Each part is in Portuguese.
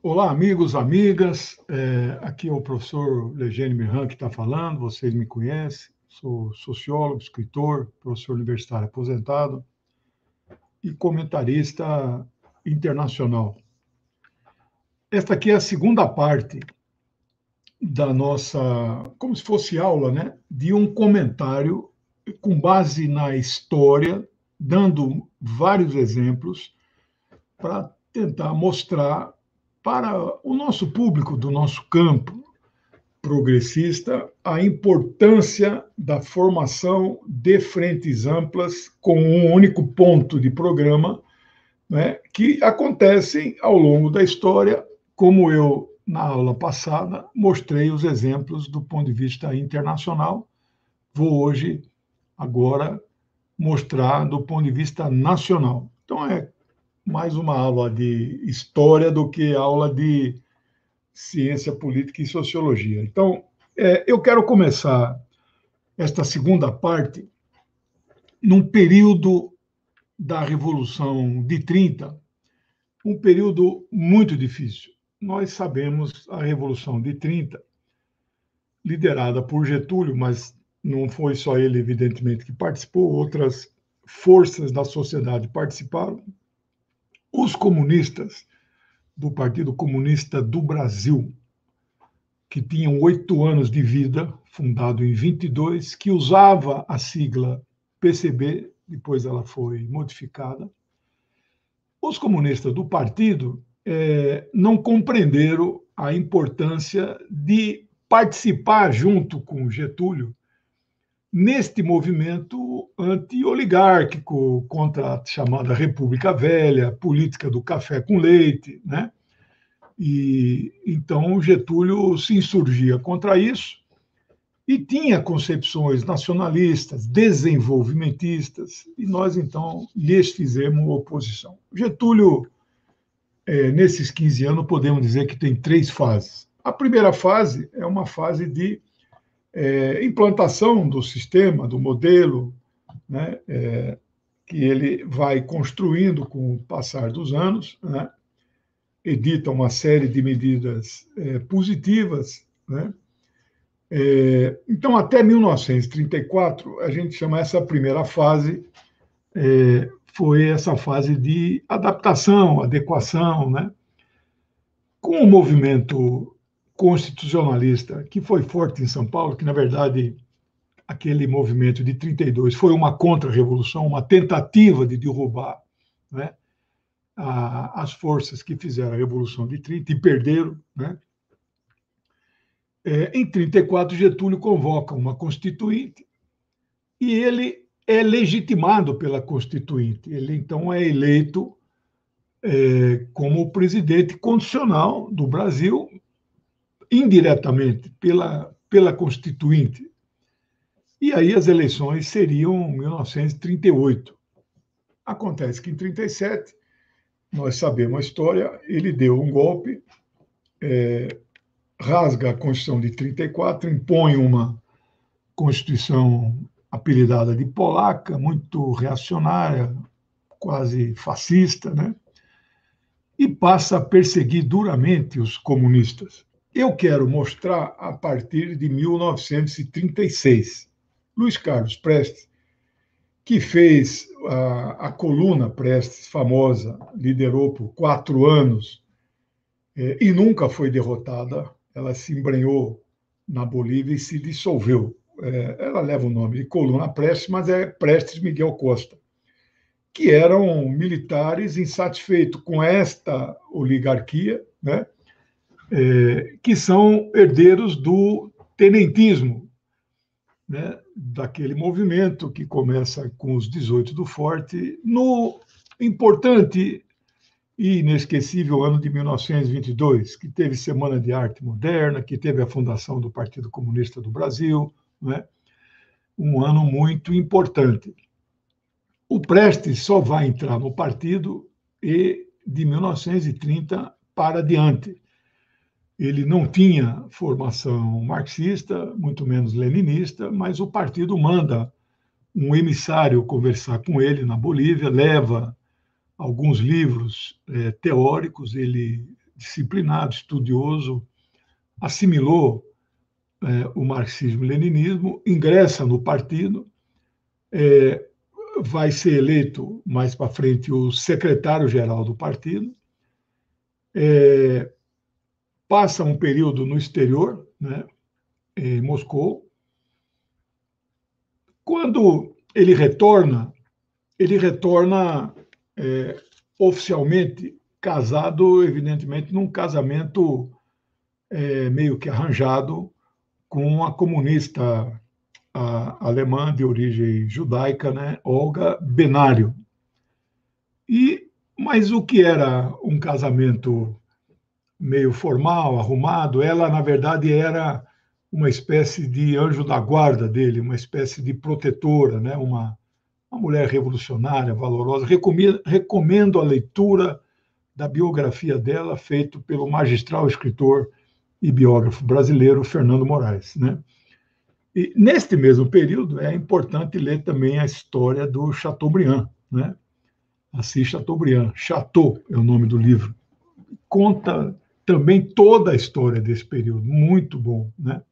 Olá, amigos, amigas. Aqui é o professor Legene Mirran que está falando. Vocês me conhecem. Sou sociólogo, escritor, professor universitário aposentado e comentarista internacional. Esta aqui é a segunda parte da nossa, como se fosse aula, né, de um comentário com base na história, dando vários exemplos para tentar mostrar para o nosso público do nosso campo progressista a importância da formação de frentes amplas com um único ponto de programa, né, que acontecem ao longo da história, como eu, na aula passada, mostrei os exemplos do ponto de vista internacional. Vou hoje, agora, mostrar do ponto de vista nacional. Então, é mais uma aula de história do que aula de ciência política e sociologia. Então, eu quero começar esta segunda parte num período da Revolução de 30, um período muito difícil. Nós sabemos a Revolução de 30, liderada por Getúlio, mas não foi só ele, evidentemente, que participou, outras forças da sociedade participaram. Os comunistas do Partido Comunista do Brasil, que tinham 8 anos de vida, fundado em 22, que usava a sigla PCB, depois ela foi modificada. Os comunistas do partido não compreenderam a importância de participar junto com Getúlio neste movimento anti-oligárquico contra a chamada República Velha, política do café com leite, né? E então Getúlio se insurgia contra isso e tinha concepções nacionalistas, desenvolvimentistas, e nós então lhes fizemos oposição. Getúlio, nesses 15 anos, podemos dizer que tem 3 fases. A primeira fase é uma fase de implantação do sistema, do modelo, né, que ele vai construindo com o passar dos anos, né? Edita uma série de medidas positivas, né? Então, até 1934, a gente chama essa primeira fase, foi essa fase de adaptação, adequação, né? Com o movimento constitucionalista, que foi forte em São Paulo, que, na verdade, aquele movimento de 32 foi uma contra-revolução, uma tentativa de derrubar, né, as forças que fizeram a Revolução de 30 e perderam, né? Em 34, Getúlio convoca uma constituinte e ele é legitimado pela constituinte. Ele, então, é eleito como presidente constitucional do Brasil, indiretamente pela constituinte. E aí as eleições seriam em 1938. Acontece que em 37, nós sabemos a história, ele deu um golpe, rasga a Constituição de 34, impõe uma Constituição apelidada de polaca, muito reacionária, quase fascista, né? E passa a perseguir duramente os comunistas. Eu quero mostrar a partir de 1936. Luiz Carlos Prestes, que fez a coluna Prestes, famosa, liderou por 4 anos e nunca foi derrotada. Ela se embrenhou na Bolívia e se dissolveu. Ela leva o nome de Coluna Prestes, mas é Prestes Miguel Costa, que eram militares insatisfeitos com esta oligarquia, né? Que são herdeiros do tenentismo, né? Daquele movimento que começa com os 18 do Forte, no importante e inesquecível ano de 1922, que teve Semana de Arte Moderna, que teve a fundação do Partido Comunista do Brasil, né? Um ano muito importante. O Prestes só vai entrar no partido de 1930 para diante. Ele não tinha formação marxista, muito menos leninista, mas o partido manda um emissário conversar com ele na Bolívia, leva alguns livros teóricos, ele disciplinado, estudioso, assimilou o marxismo-leninismo, ingressa no partido, vai ser eleito mais para frente o secretário-geral do partido, passa um período no exterior, né, em Moscou. Quando ele retorna oficialmente casado, evidentemente, num casamento meio que arranjado com uma comunista alemã de origem judaica, né, Olga Benário. Mas o que era um casamento meio formal, arrumado, ela, na verdade, era uma espécie de anjo da guarda dele, uma espécie de protetora, né, uma mulher revolucionária, valorosa. Recomendo a leitura da biografia dela, feita pelo magistral escritor e biógrafo brasileiro Fernando Moraes, né? E neste mesmo período é importante ler também a história do Chateaubriand, né? Assis Chateaubriand. Chateau é o nome do livro. Conta também toda a história desse período, muito bom, né?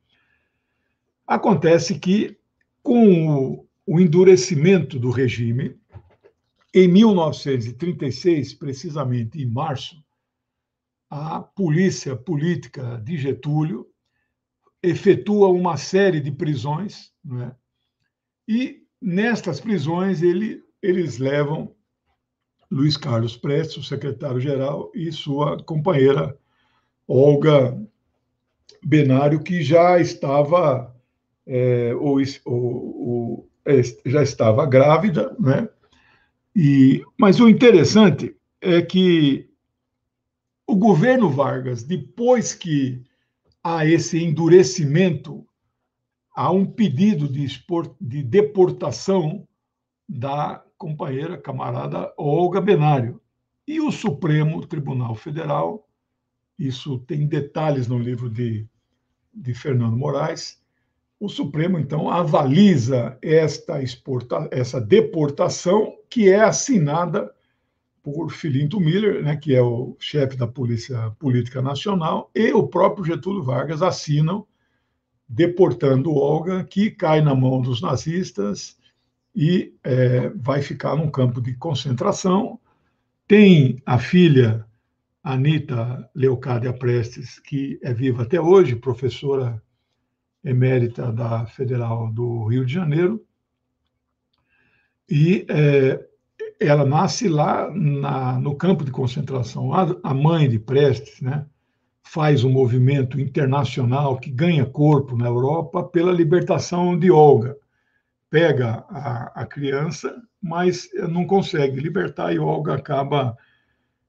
Acontece que, com o endurecimento do regime, em 1936, precisamente em março, a polícia política de Getúlio efetua uma série de prisões, né? E nestas prisões eles levam Luiz Carlos Prestes, o secretário-geral, e sua companheira Olga Benário, que já estava já estava grávida, né? Mas o interessante é que o governo Vargas, depois que há esse endurecimento, há um pedido de deportação da companheira, camarada Olga Benário. E o Supremo Tribunal Federal, isso tem detalhes no livro de Fernando Moraes, o Supremo, então, avaliza essa deportação, que é assinada por Filinto Miller, né, que é o chefe da Polícia Política Nacional, e o próprio Getúlio Vargas assinam, deportando Olga, que cai na mão dos nazistas e vai ficar num campo de concentração. Tem a filha Anita Leocádia Prestes, que é viva até hoje, professora emérita da Federal do Rio de Janeiro, e ela nasce lá no campo de concentração. A mãe de Prestes, né, faz um movimento internacional que ganha corpo na Europa pela libertação de Olga. Pega a criança, mas não consegue libertar, e Olga acaba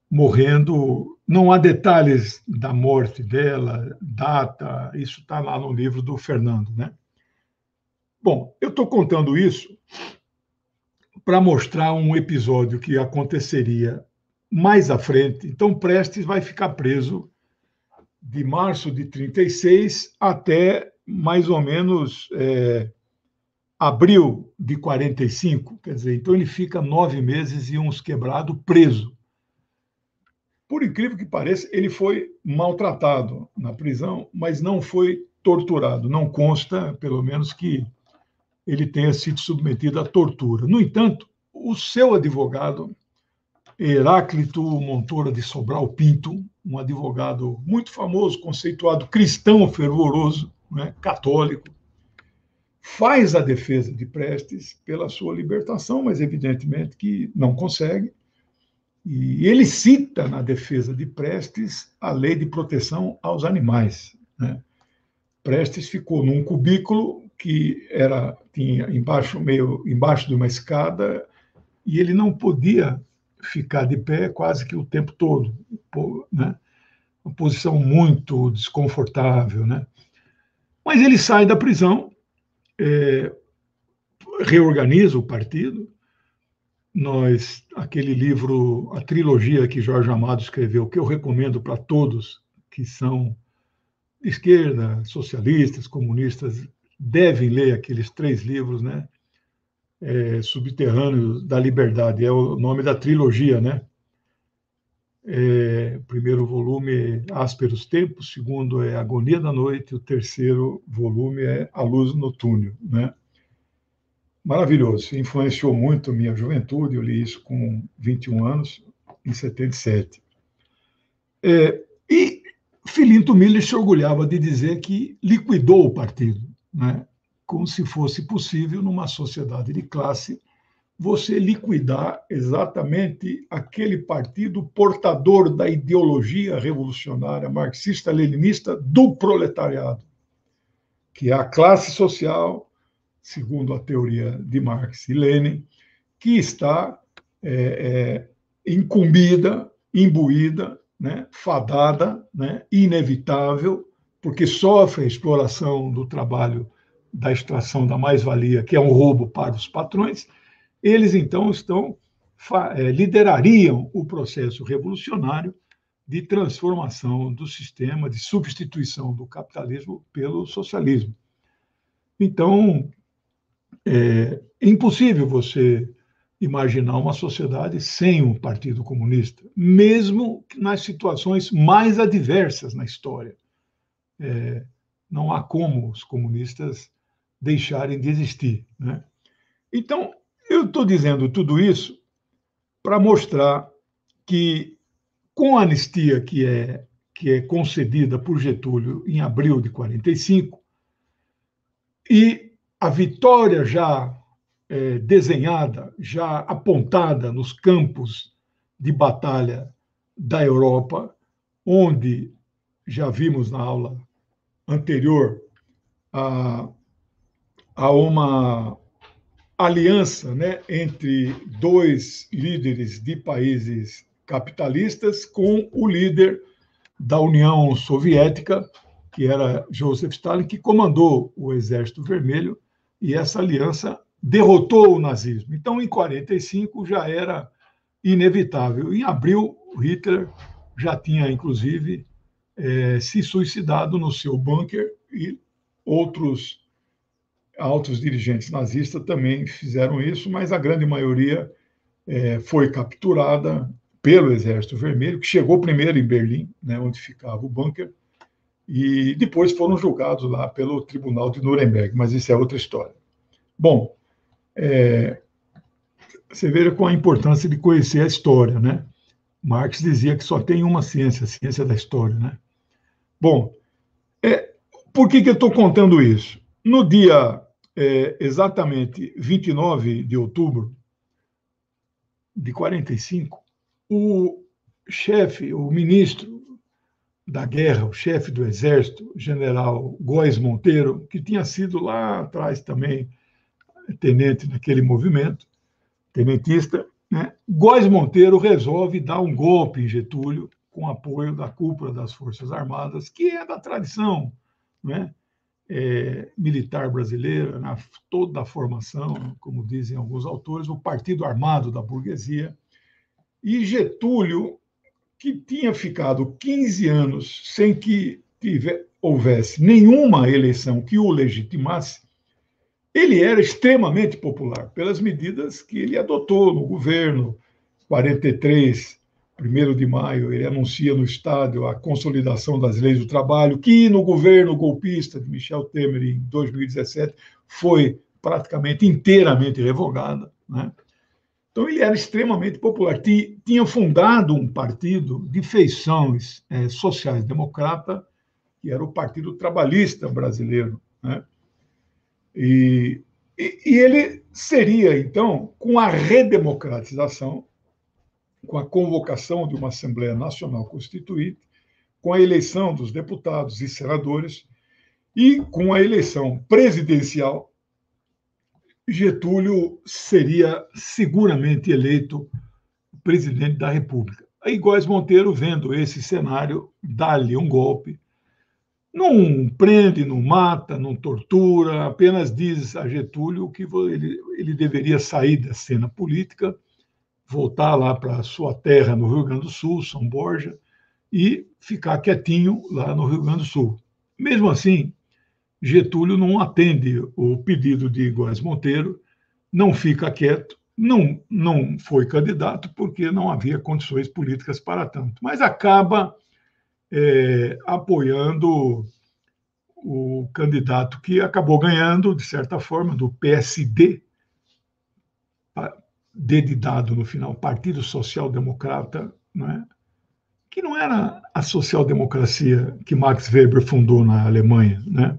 morrendo. Não há detalhes da morte dela, data, isso está lá no livro do Fernando, né? Bom, eu estou contando isso para mostrar um episódio que aconteceria mais à frente. Então, Prestes vai ficar preso de março de 36 até mais ou menos abril de 45. Quer dizer, então ele fica 9 meses e uns quebrados preso. Por incrível que pareça, ele foi maltratado na prisão, mas não foi torturado. Não consta, pelo menos, que ele tenha sido submetido à tortura. No entanto, o seu advogado, Heráclito Montoura de Sobral Pinto, um advogado muito famoso, conceituado cristão fervoroso, né, católico, faz a defesa de Prestes pela sua libertação, mas evidentemente que não consegue. E ele cita na defesa de Prestes a lei de proteção aos animais, né? Prestes ficou num cubículo que tinha meio embaixo de uma escada, e ele não podia ficar de pé quase que o tempo todo, né? Uma posição muito desconfortável, né? Mas ele sai da prisão, reorganiza o partido. Aquele livro, a trilogia que Jorge Amado escreveu, que eu recomendo para todos que são de esquerda, socialistas, comunistas, devem ler aqueles 3 livros, né? Subterrâneos da Liberdade, é o nome da trilogia, né? O primeiro volume é Ásperos Tempos, o segundo é Agonia da Noite, o terceiro volume é A Luz no Túnel, né? Maravilhoso, influenciou muito a minha juventude, eu li isso com 21 anos, em 77. E Filinto Miller se orgulhava de dizer que liquidou o partido, né? Como se fosse possível, numa sociedade de classe, você liquidar exatamente aquele partido portador da ideologia revolucionária marxista-leninista do proletariado, que é a classe social, segundo a teoria de Marx e Lenin, que está incumbida, imbuída, né, fadada, né, inevitável, porque sofre a exploração do trabalho, da extração da mais-valia, que é um roubo para os patrões. Eles, então, liderariam o processo revolucionário de transformação do sistema, de substituição do capitalismo pelo socialismo. Então, é impossível você imaginar uma sociedade sem um partido comunista, mesmo nas situações mais adversas na história. Não há como os comunistas deixarem de existir, né? Então, eu estou dizendo tudo isso para mostrar que, com a anistia que é concedida por Getúlio em abril de 45, e a vitória já desenhada, já apontada nos campos de batalha da Europa, onde já vimos na aula anterior a uma aliança, né, entre dois líderes de países capitalistas com o líder da União Soviética, que era Joseph Stalin, que comandou o Exército Vermelho, e essa aliança derrotou o nazismo. Então, em 45 já era inevitável. Em abril, Hitler já tinha, inclusive, se suicidado no seu bunker, e outros altos dirigentes nazistas também fizeram isso, mas a grande maioria foi capturada pelo Exército Vermelho, que chegou primeiro em Berlim, né, onde ficava o bunker, e depois foram julgados lá pelo Tribunal de Nuremberg, mas isso é outra história. Bom, você veja com a importância de conhecer a história, né? Marx dizia que só tem uma ciência, a ciência da história, né? Bom, por que eu estou contando isso? No dia exatamente 29 de outubro de 45, o chefe, o ministro da guerra, o chefe do exército, general Góes Monteiro, que tinha sido lá atrás também tenente naquele movimento, tenentista, né? Góes Monteiro resolve dar um golpe em Getúlio com apoio da cúpula das Forças Armadas, que é da tradição, né, militar brasileira, toda a formação, como dizem alguns autores, o partido armado da burguesia. E Getúlio, que tinha ficado 15 anos sem que houvesse nenhuma eleição que o legitimasse, ele era extremamente popular pelas medidas que ele adotou no governo. 43, 1º de maio, ele anuncia no estádio a consolidação das leis do trabalho, que no governo golpista de Michel Temer, em 2017, foi praticamente inteiramente revogada, né? Então, ele era extremamente popular. Tinha fundado um partido de feições sociais-democrata, que era o Partido Trabalhista Brasileiro, né? E ele seria, então, com a redemocratização, com a convocação de uma Assembleia Nacional Constituinte, com a eleição dos deputados e senadores e com a eleição presidencial, Getúlio seria seguramente eleito presidente da República. Aí Góes Monteiro, vendo esse cenário, dá-lhe um golpe. Não prende, não mata, não tortura, apenas diz a Getúlio que ele deveria sair da cena política, voltar lá para a sua terra no Rio Grande do Sul, São Borja, e ficar quietinho lá no Rio Grande do Sul. Mesmo assim, Getúlio não atende o pedido de Góes Monteiro, não fica quieto, não foi candidato porque não havia condições políticas para tanto, mas acaba apoiando o candidato que acabou ganhando, de certa forma, do PSD, dedidado no final, Partido Social Democrata, né? Que não era a social-democracia que Max Weber fundou na Alemanha, né?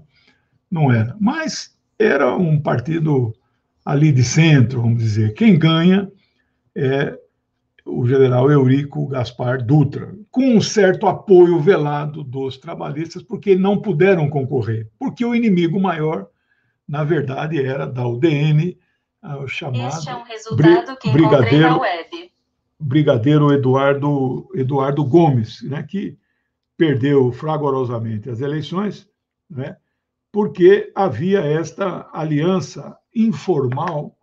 Não era, mas era um partido ali de centro, vamos dizer. Quem ganha é o general Eurico Gaspar Dutra, com um certo apoio velado dos trabalhistas, porque não puderam concorrer, porque o inimigo maior, na verdade, era da UDN, o chamado Este é um resultado que encontrei na web. Brigadeiro Eduardo Gomes, né, que perdeu fragorosamente as eleições, né, porque havia esta aliança informal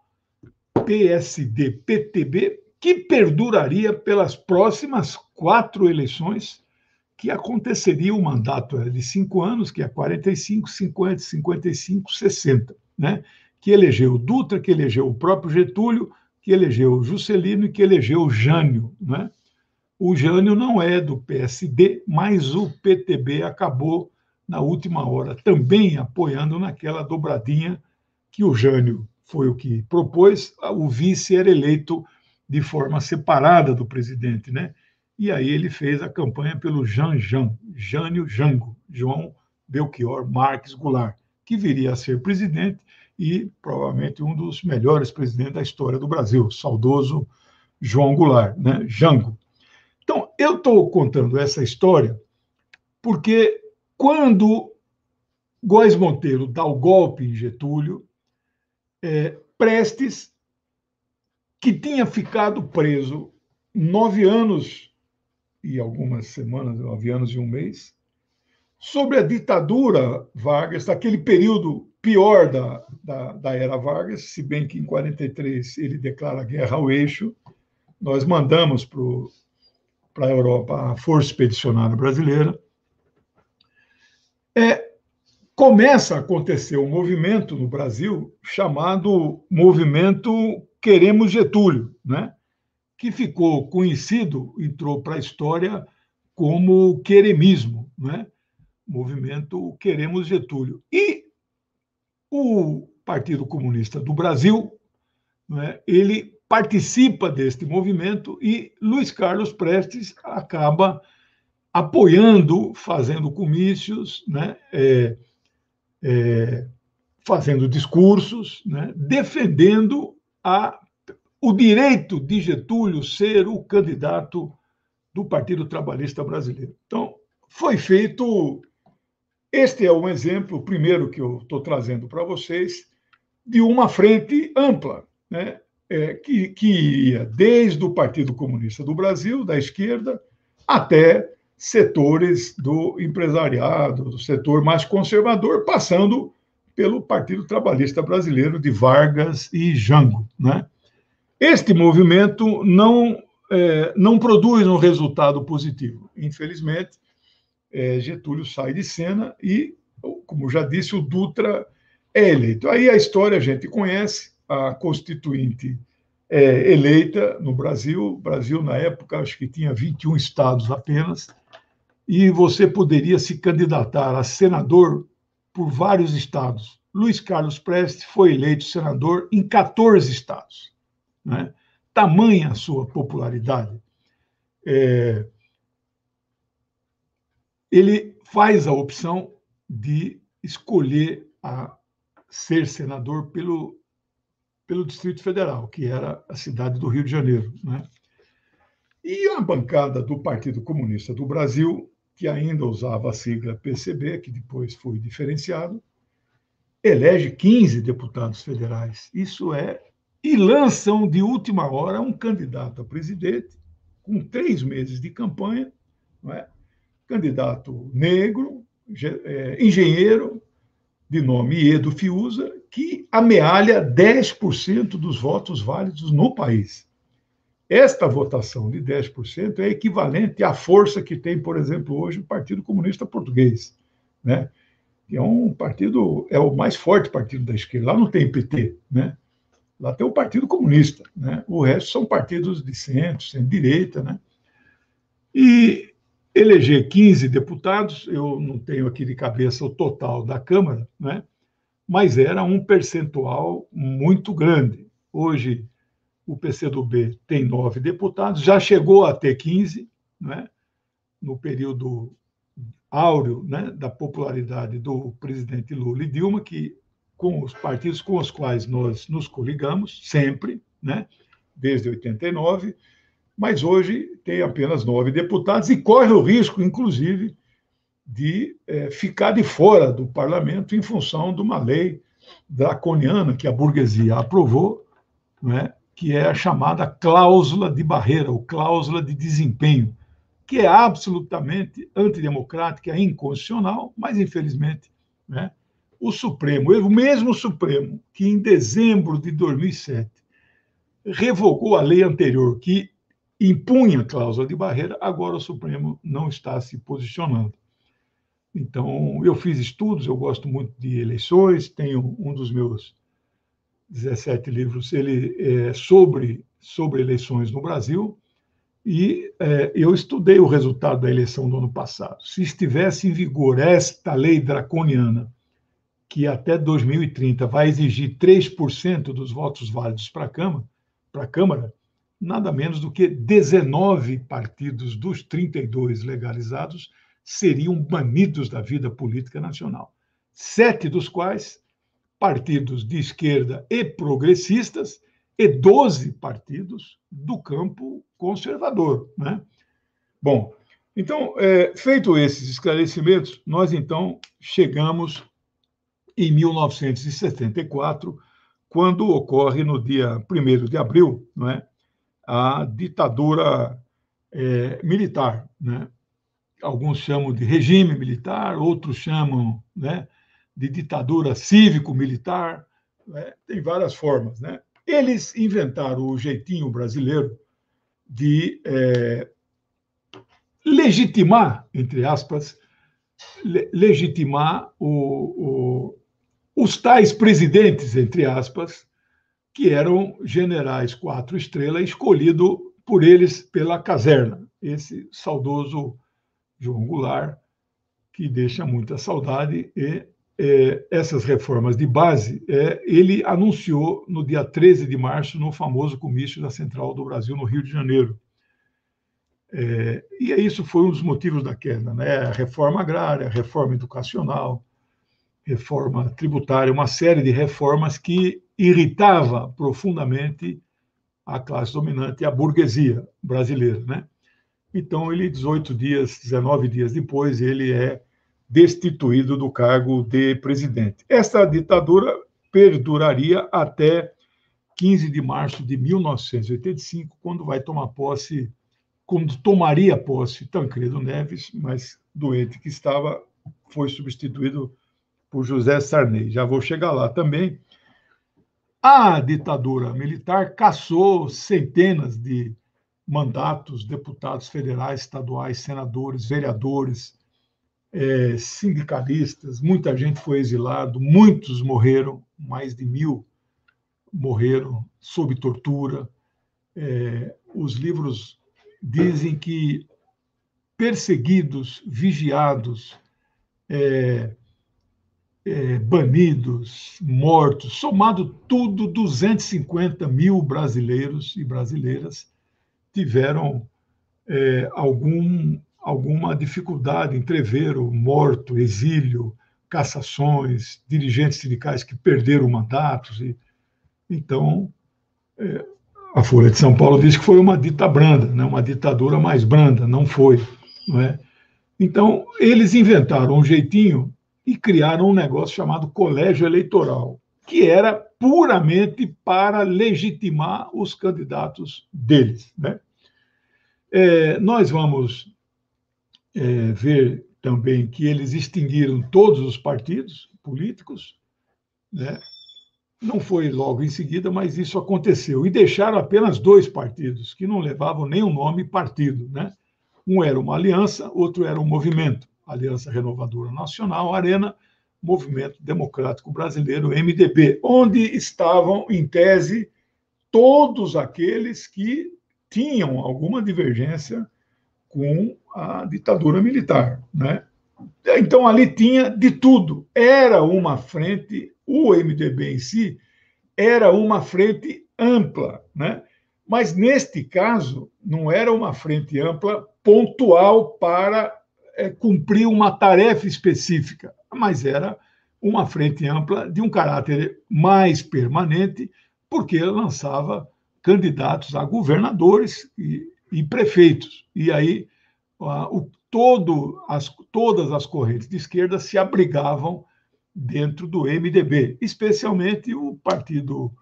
PSD-PTB, que perduraria pelas próximas 4 eleições, que aconteceria o mandato de 5 anos, que é 45, 50, 55, 60, né? Que elegeu Dutra, que elegeu o próprio Getúlio, que elegeu Juscelino e que elegeu Jânio, né? O Jânio não é do PSD, mas o PTB acabou, na última hora, também apoiando naquela dobradinha que o Jânio foi o que propôs, o vice era eleito de forma separada do presidente, né? E aí ele fez a campanha pelo Jânio Jango, João Belchior Marques Goulart, que viria a ser presidente e provavelmente um dos melhores presidentes da história do Brasil, saudoso João Goulart, né? Jango. Então, eu estou contando essa história porque quando Góes Monteiro dá o golpe em Getúlio, Prestes, que tinha ficado preso 9 anos e algumas semanas, 9 anos e um mês, sobre a ditadura Vargas, aquele período pior da era Vargas, se bem que em 43 ele declara guerra ao eixo, nós mandamos para a Europa a Força Expedicionária Brasileira, começa a acontecer um movimento no Brasil chamado Movimento Queremos Getúlio, né? Que ficou conhecido, entrou para a história como queremismo, né? Movimento Queremos Getúlio. E o Partido Comunista do Brasil, né, ele participa deste movimento e Luiz Carlos Prestes acaba apoiando, fazendo comícios, né, fazendo discursos, né, defendendo o direito de Getúlio ser o candidato do Partido Trabalhista Brasileiro. Então, foi feito. Este é um exemplo, o primeiro que eu estou trazendo para vocês, de uma frente ampla, né, que ia desde o Partido Comunista do Brasil, da esquerda, até setores do empresariado, do setor mais conservador, passando pelo Partido Trabalhista Brasileiro de Vargas e Jango, né? Este movimento não produz um resultado positivo. Infelizmente, Getúlio sai de cena e, como já disse, o Dutra é eleito. Aí a história a gente conhece, a Constituinte eleita no Brasil. O Brasil, na época, acho que tinha 21 estados apenas, e você poderia se candidatar a senador por vários estados. Luiz Carlos Prestes foi eleito senador em 14 estados, né? Tamanha a sua popularidade. Ele faz a opção de escolher ser senador pelo Distrito Federal, que era a cidade do Rio de Janeiro, né? E a bancada do Partido Comunista do Brasil, que ainda usava a sigla PCB, que depois foi diferenciado, elege 15 deputados federais. Isso e lançam de última hora um candidato a presidente, com 3 meses de campanha, não é? Candidato negro, engenheiro, de nome Iedo Fiuza, que amealha 10% dos votos válidos no país. Esta votação de 10% é equivalente à força que tem, por exemplo, hoje o Partido Comunista Português, né? Que é um partido, é o mais forte partido da esquerda. Lá não tem PT, né? Lá tem o Partido Comunista, né? O resto são partidos de centro, centro-direita, né? E eleger 15 deputados, eu não tenho aqui de cabeça o total da Câmara, né? Mas era um percentual muito grande. Hoje, o PCdoB tem 9 deputados, já chegou a ter 15, né? No período áureo, né, da popularidade do presidente Lula e Dilma, que com os partidos com os quais nós nos coligamos, sempre, né, desde 89, mas hoje tem apenas 9 deputados e corre o risco, inclusive, de ficar de fora do parlamento em função de uma lei draconiana que a burguesia aprovou, né, que é a chamada cláusula de barreira, ou cláusula de desempenho, que é absolutamente antidemocrática, inconstitucional, mas, infelizmente, né, o Supremo, o mesmo Supremo que, em dezembro de 2007, revogou a lei anterior que impunha a cláusula de barreira, agora o Supremo não está se posicionando. Então, eu fiz estudos, eu gosto muito de eleições, tenho um dos meus 17 livros, ele é sobre eleições no Brasil, e eu estudei o resultado da eleição do ano passado. Se estivesse em vigor esta lei draconiana, que até 2030 vai exigir 3% dos votos válidos para a Câmara, nada menos do que 19 partidos dos 32 legalizados seriam banidos da vida política nacional. 7 dos quais partidos de esquerda e progressistas, e 12 partidos do campo conservador, né? Bom, então, feito esses esclarecimentos, nós, então, chegamos em 1974, quando ocorre, no dia 1º de abril, né, a ditadura militar, né? Alguns chamam de regime militar, outros chamam, né, de ditadura cívico-militar, né? Tem várias formas, né? Eles inventaram o jeitinho brasileiro de legitimar, entre aspas, legitimar os tais presidentes, entre aspas, que eram generais 4 estrelas, escolhidos por eles pela caserna. Esse saudoso João Goulart, que deixa muita saudade, e essas reformas de base, ele anunciou no dia 13 de março, no famoso comício da Central do Brasil, no Rio de Janeiro. E isso foi um dos motivos da queda, né? A reforma agrária, a reforma educacional, reforma tributária, uma série de reformas que irritava profundamente a classe dominante, a burguesia brasileira, né? Então, ele, 19 dias depois, ele é destituído do cargo de presidente. Esta ditadura perduraria até 15 de março de 1985, quando tomaria posse Tancredo Neves, mas doente que estava, foi substituído por José Sarney. Já vou chegar lá também. A ditadura militar cassou centenas de mandatos, deputados federais, estaduais, senadores, vereadores, sindicalistas, muita gente foi exilado, muitos morreram, mais de 1.000 morreram sob tortura. Os livros dizem que perseguidos, vigiados, banidos, mortos, somado tudo, 250 mil brasileiros e brasileiras tiveram alguma dificuldade em prever o morto, exílio, cassações, dirigentes sindicais que perderam mandatos. Então, a Folha de São Paulo diz que foi uma dita branda, né? Uma ditadura mais branda, não foi. Não é? Então, eles inventaram um jeitinho e criaram um negócio chamado colégio eleitoral, que era puramente para legitimar os candidatos deles, né? Nós vamos ver também que eles extinguiram todos os partidos políticos, né? Não foi logo em seguida, mas isso aconteceu. E deixaram apenas 2 partidos, que não levavam nem o nome partido, né? Um era uma aliança, outro era um movimento. Aliança Renovadora Nacional, Arena, Movimento Democrático Brasileiro, MDB, onde estavam, em tese, todos aqueles que tinham alguma divergência com a ditadura militar, né? Então, ali tinha de tudo. Era uma frente, o MDB em si, era uma frente ampla, né? Mas, neste caso, não era uma frente ampla pontual para cumprir uma tarefa específica, mas era uma frente ampla de um caráter mais permanente, porque lançava candidatos a governadores e prefeitos. E aí todas as correntes de esquerda se abrigavam dentro do MDB, especialmente o Partido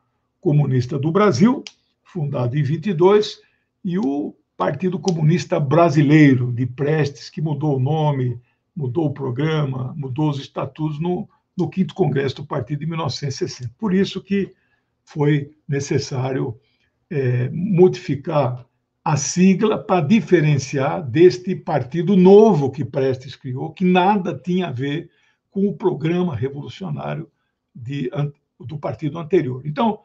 Comunista do Brasil, fundado em 22, e o Partido Comunista Brasileiro, de Prestes, que mudou o nome, mudou o programa, mudou os estatutos no 5º Congresso do Partido, em 1960. Por isso que foi necessário modificar a sigla para diferenciar deste partido novo que Prestes criou, que nada tinha a ver com o programa revolucionário do partido anterior. Então,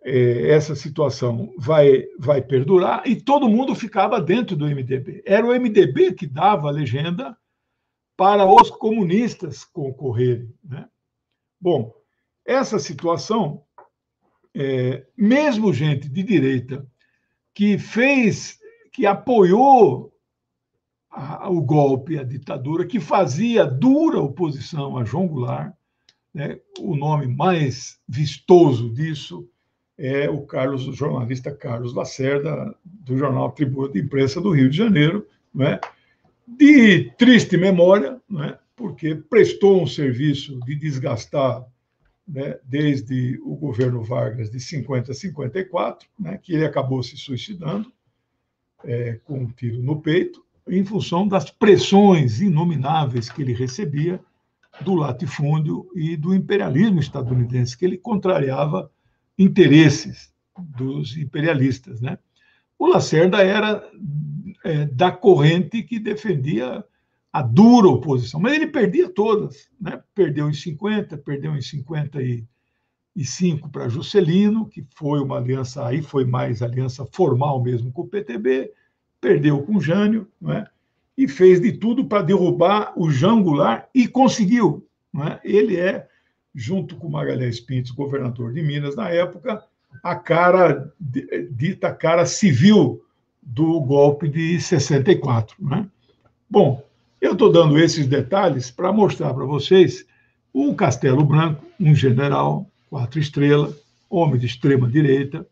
essa situação vai perdurar e todo mundo ficava dentro do MDB. Era o MDB que dava a legenda para os comunistas concorrerem, né? Bom, essa situação, mesmo gente de direita que apoiou o golpe, a ditadura, que fazia dura oposição a João Goulart, né? O nome mais vistoso disso é o jornalista Carlos Lacerda, do jornal Tribuna de Imprensa do Rio de Janeiro, né? De triste memória, né? Porque prestou um serviço de desgastar, né, desde o governo Vargas de 50 a 54, né, que ele acabou se suicidando com um tiro no peito, em função das pressões inomináveis que ele recebia do latifúndio e do imperialismo estadunidense, que ele contrariava interesses dos imperialistas, né? O Lacerda era da corrente que defendia a dura oposição, mas ele perdia todas, né? Perdeu em 50, perdeu em 55 para Juscelino, que foi uma aliança, aí foi mais aliança formal mesmo com o PTB, perdeu com Jânio, né? E fez de tudo para derrubar o João Goulart e conseguiu, né? Ele junto com Magalhães Pinto, governador de Minas na época, dita cara civil do golpe de 64, né? Bom, eu estou dando esses detalhes para mostrar para vocês o Castelo Branco, um general, 4 estrelas, homem de extrema direita.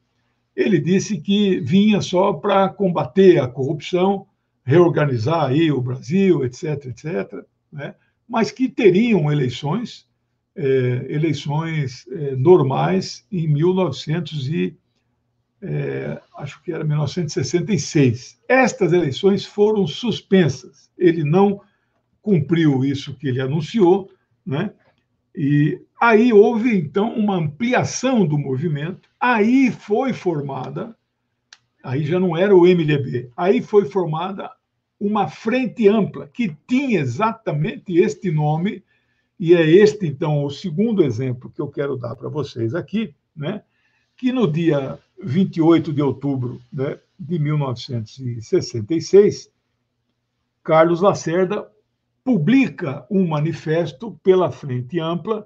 Ele disse que vinha só para combater a corrupção, reorganizar aí o Brasil, etc., etc., né? Mas que teriam eleições normais em 1966. Estas eleições foram suspensas. Ele não cumpriu isso que ele anunciou, né? E aí houve, então, uma ampliação do movimento. Aí foi formada, aí já não era o MDB, aí foi formada uma frente ampla, que tinha exatamente este nome, e é este, então, o segundo exemplo que eu quero dar para vocês aqui, né? Que no dia 28 de outubro, né, de 1966, Carlos Lacerda publica um manifesto pela Frente Ampla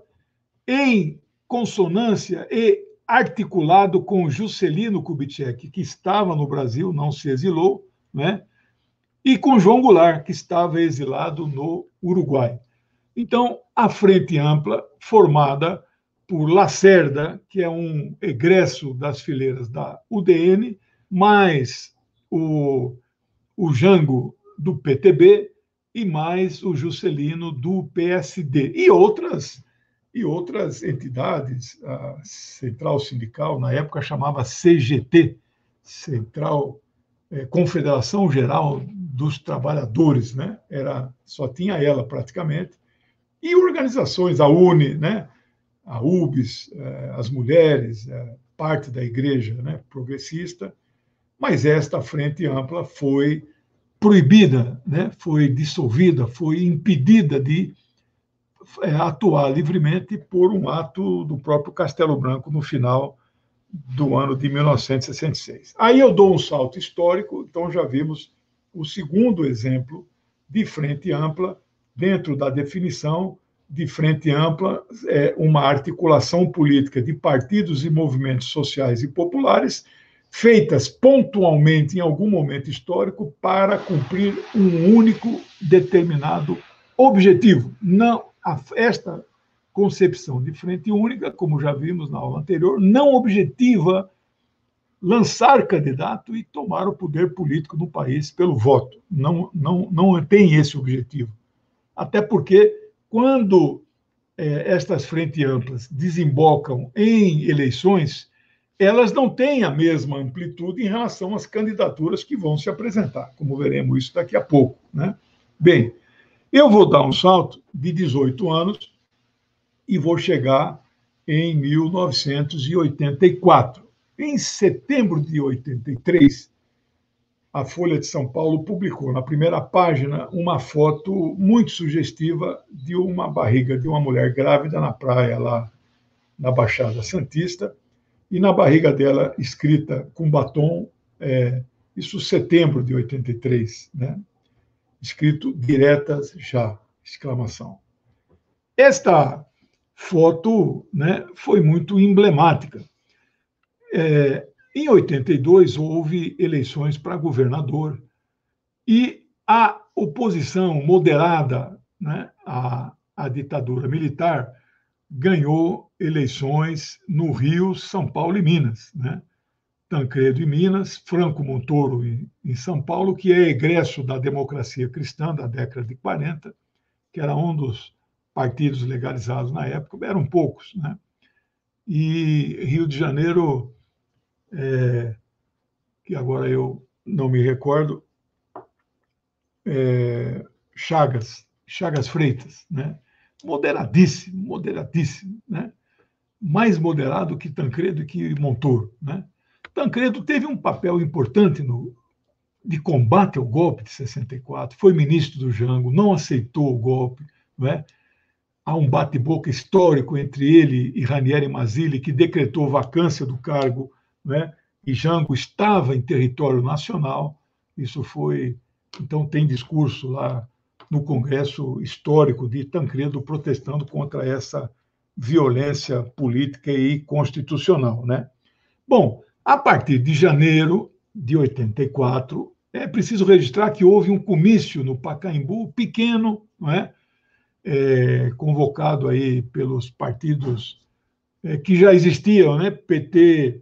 em consonância e articulado com Juscelino Kubitschek, que estava no Brasil, não se exilou, né? E com João Goulart, que estava exilado no Uruguai. Então, a Frente Ampla, formada por Lacerda, que é um egresso das fileiras da UDN, mais o Jango do PTB e mais o Juscelino do PSD. E outras entidades, a Central Sindical, na época chamava CGT, Confederação Geral dos Trabalhadores, né? Só tinha ela praticamente, e organizações, a UNE, né? A UBS, as mulheres, parte da igreja, né, progressista, mas esta Frente Ampla foi proibida, né? Foi dissolvida, foi impedida de atuar livremente por um ato do próprio Castelo Branco no final do ano de 1966. Aí eu dou um salto histórico, então já vimos o segundo exemplo de frente ampla, dentro da definição de frente ampla, uma articulação política de partidos e movimentos sociais e populares, feitas pontualmente em algum momento histórico para cumprir um único determinado objetivo. Não, esta concepção de frente única, como já vimos na aula anterior, não objetiva lançar candidato e tomar o poder político no país pelo voto. Não tem esse objetivo. Até porque, quando estas frentes amplas desembocam em eleições, elas não têm a mesma amplitude em relação às candidaturas que vão se apresentar, como veremos isso daqui a pouco, né? Bem, eu vou dar um salto de 18 anos e vou chegar em 1984. Em setembro de 83, a Folha de São Paulo publicou na primeira página uma foto muito sugestiva de uma barriga de uma mulher grávida na praia, lá na Baixada Santista, e na barriga dela, escrita com batom, isso setembro de 83, né? Escrito "diretas já!", exclamação. Esta foto, né, foi muito emblemática. Em 82, houve eleições para governador e a oposição moderada, né, à ditadura militar ganhou eleições no Rio, São Paulo e Minas, né? Tancredo em Minas, Franco Montoro em São Paulo, que é egresso da democracia cristã da década de 40, que era um dos partidos legalizados na época, eram poucos, né? E Rio de Janeiro, que agora eu não me recordo, Chagas Freitas, né? Moderadíssimo, né? Mais moderado que Tancredo e que Montoro, né? Tancredo teve um papel importante de combate ao golpe de 64, foi ministro do Jango, não aceitou o golpe, não é? Há um bate-boca histórico entre ele e Ranieri Mazzilli, que decretou vacância do cargo, né? E Jango estava em território nacional. Isso foi... Então, tem discurso lá no Congresso Histórico de Tancredo protestando contra essa violência política e constitucional, né? Bom, a partir de janeiro de 84, é preciso registrar que houve um comício no Pacaembu, pequeno, não é? Convocado aí pelos partidos que já existiam, né? PT,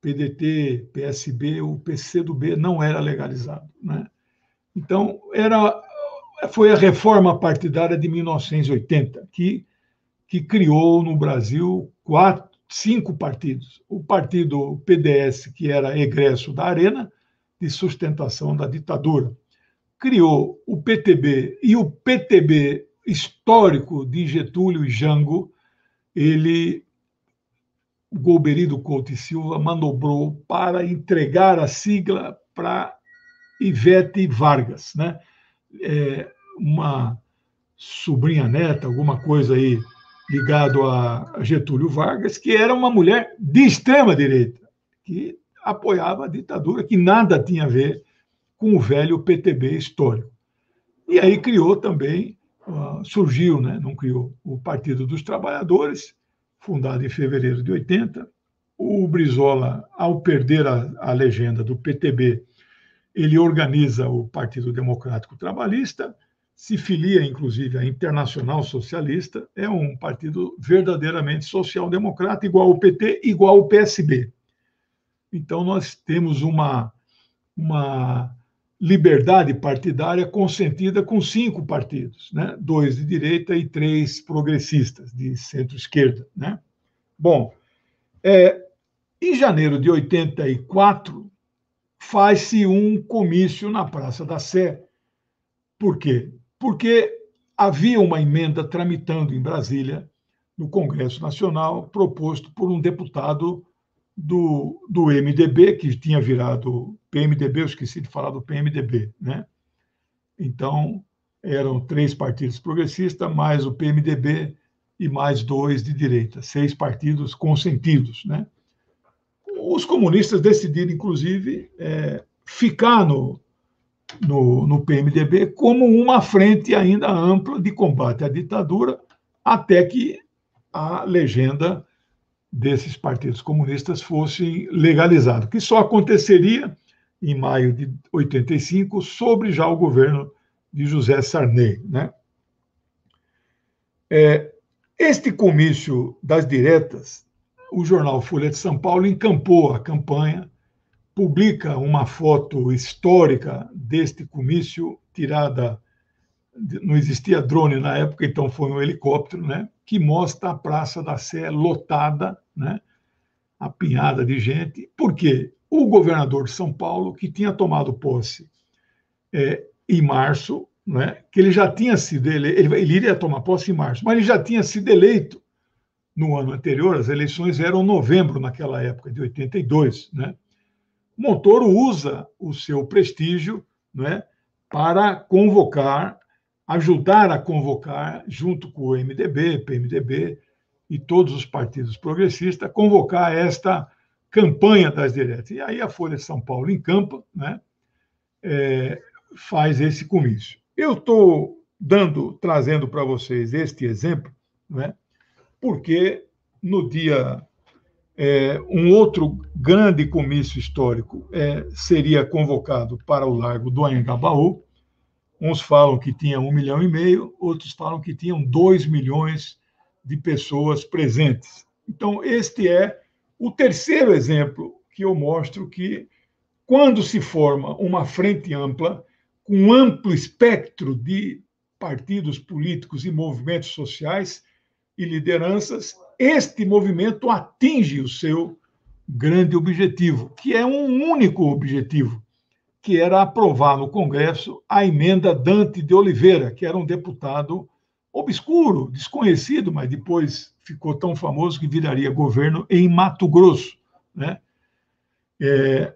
PDT, PSB, o PCdoB não era legalizado, né? Então, foi a reforma partidária de 1980 que criou no Brasil 5 partidos. O partido PDS, que era egresso da Arena, de sustentação da ditadura. Criou o PTB, e o PTB histórico de Getúlio e Jango, Golbery Couto e Silva manobrou para entregar a sigla para Ivete Vargas, né? Uma sobrinha neta, alguma coisa aí ligado a Getúlio Vargas, que era uma mulher de extrema-direita, que apoiava a ditadura, que nada tinha a ver com o velho PTB histórico. E aí criou também, surgiu, né? Não criou, o Partido dos Trabalhadores, fundado em fevereiro de 80. O Brizola, ao perder a legenda do PTB, ele organiza o Partido Democrático Trabalhista, se filia, inclusive, à Internacional Socialista, é um partido verdadeiramente social-democrata, igual ao PT, igual ao PSB. Então, nós temos uma liberdade partidária consentida com 5 partidos, né? 2 de direita e 3 progressistas, de centro-esquerda, né? Bom, em janeiro de 84, faz-se um comício na Praça da Sé. Por quê? Porque havia uma emenda tramitando em Brasília, no Congresso Nacional, proposto por um deputado do MDB, que tinha virado PMDB, eu esqueci de falar do PMDB, né? Então, eram 3 partidos progressistas, mais o PMDB e mais 2 de direita, 6 partidos consentidos, né? Os comunistas decidiram, inclusive, ficar no PMDB como uma frente ainda ampla de combate à ditadura, até que a legenda desses partidos comunistas fosse legalizada, que só aconteceria em maio de 85, sobre já o governo de José Sarney, né? Este comício das diretas, o jornal Folha de São Paulo encampou a campanha, publica uma foto histórica deste comício, tirada, não existia drone na época, então foi um helicóptero, né, que mostra a Praça da Sé lotada, né, apinhada de gente. Por quê? O governador de São Paulo, que tinha tomado posse em março, né, que ele já tinha sido eleito, ele iria tomar posse em março, mas ele já tinha sido eleito no ano anterior, as eleições eram em novembro naquela época, de 82, né? Montoro usa o seu prestígio, né, para convocar, ajudar a convocar, junto com o MDB, PMDB e todos os partidos progressistas, convocar esta campanha das diretas. E aí a Folha de São Paulo encampa, né, faz esse comício. Eu estou trazendo para vocês este exemplo, né, porque no dia um outro grande comício histórico seria convocado para o Largo do Anhangabaú. Uns falam que tinha 1,5 milhão, outros falam que tinham 2 milhões de pessoas presentes. Então, este é o terceiro exemplo que eu mostro que, quando se forma uma frente ampla, com um amplo espectro de partidos políticos e movimentos sociais e lideranças, este movimento atinge o seu grande objetivo, que é um único objetivo, que era aprovar no Congresso a emenda Dante de Oliveira, que era um deputado obscuro, desconhecido, mas depois ficou tão famoso que viraria governo em Mato Grosso, né?